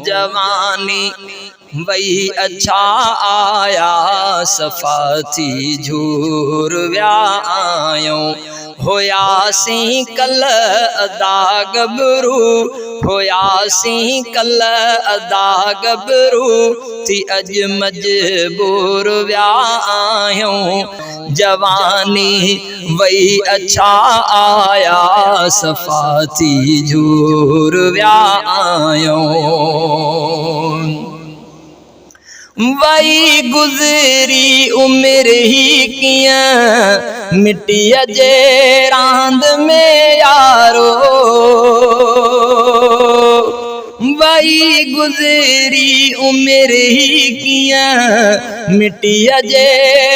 जवानी वही अच्छा आया सफ़ा थी झूर व्या आयूं होयासी कल अदा गबरू होयासी कल अदा गबरू थी अज मजबूर व्या आयूं जवानी वही अच्छा आया सफ़ा थी झूर व्या आयूं वही गुज़री उम्र ही किया मिट्टीअ जे रांद में यारो वही गुज़री उम्र ही किया मिट्टीअ जे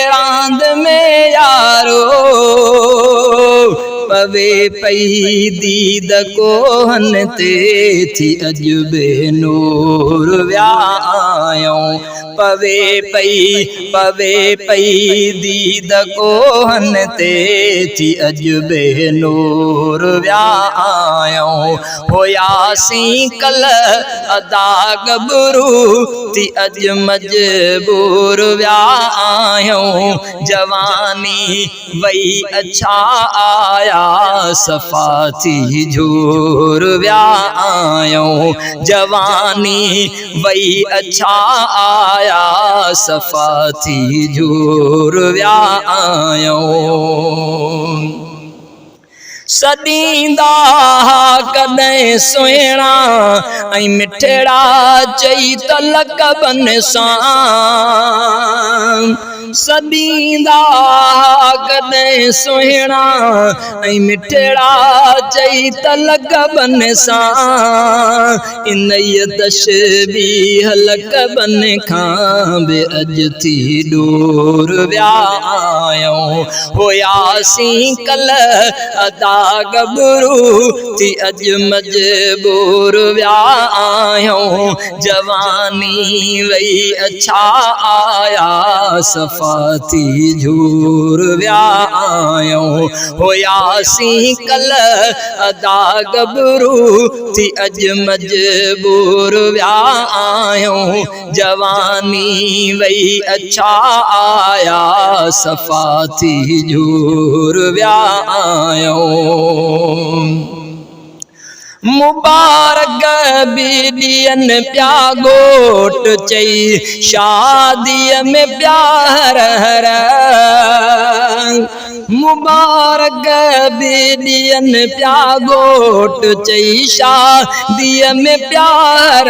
रांद में यारो पवे पई दीद कोहन ते थी अज बेनूर व्या आयूं पवे पई दीद कोहन ते थी अज बेनूर व्या आयूं होयासी कल अदा गबरू थी अज मजबूर व्या आयूं जवानी वही अच्छा आया सफ़ा थी झूर व्या आयूं जवानी वही अच्छा आया सफ़ा थी झूर व्या आयूं सदींदा कदें सुहिणा ऐं मिठड़ा चई त लक़बन सां सदींदा कदें सुहिणा ऐं मिठड़ा चई त लक़बन सां इन्हीअ तशबीह लक़बन खां बि अज थी दूर व्या आयूं होयासी कल अदा गबरू थी अज मजबूर व्या आयूं जवानी वही अच्छा आया सफ़ा थी झूर व्या आयूं होयासी कल अदा गबरू थी अज मजबूर व्या आयूं जवानी वही अच्छा आया सफ़ा थी झूर व्या आयूं मुबारक बीडियन प्या गोट चई शादीअ में प्यार मुबारक बीडियन प्या गोट चई शादीअ में प्यार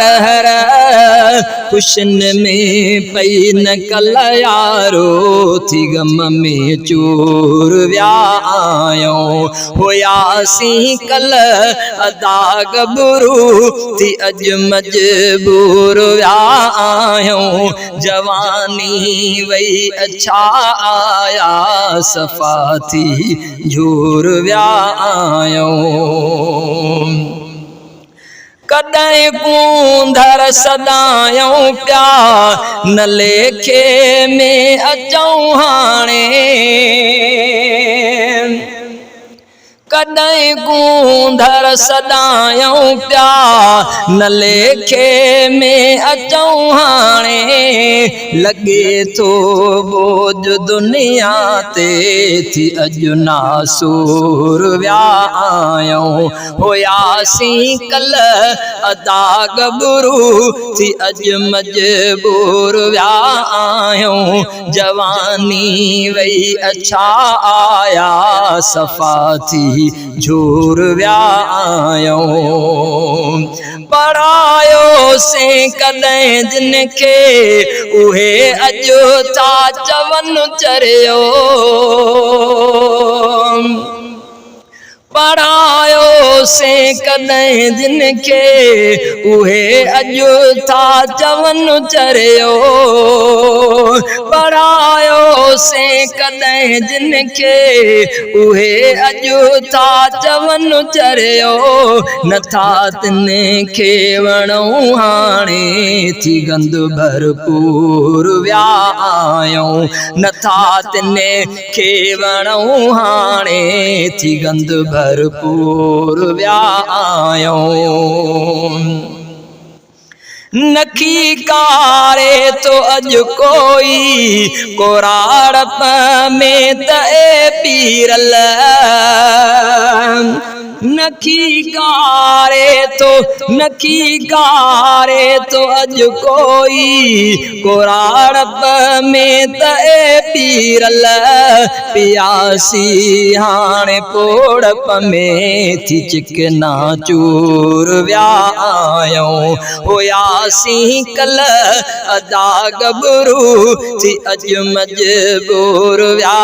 खुशन में पई न कल यारो थी गम में चूर व्या आयूं होयासी कल अदा गबरू थी अज मजबूर व्या आयूं जवानी वही अच्छा आया सफ़ा थी झूर व्या आयूं कदें कूंधर सदायूं प्या न लेखे में अचूं हाणे कदें कूंधर सदायूं प्या न लेखे में अचूं हाणे लगे तो बोझ दुनिया ते थी अज नासूर व्या आयूं होयासी कल अदा गबरू थी अज मजबूर व्या आयूं जवानी वही अच्छा आया सफ़ा थी झूर व्या आयूं पढ़ायो से कदें जिनके उहे अजो था चवन चरियो पढ़ायो से कदें जिनके उहे अजो था चवन चरियो पढ़ायो से कदें जिनके उहे अजो था चवन चरियो नथा तिने खे वणूं हाणे थी गंद भरपूर व्या आयूं नथा तिने खे वणूं हाणे थी गंद भरपूर व्या आयूं नखी कारे तो अज कोई कोराड़प में ते पीरल नखी कारे तो अज कोई कोराड़प में ते पीरल पियासी हाणे पोड़प में थी चिकना चूर व्या आयूं होयासी कल अदा गबरू थी अज मजबूर व्या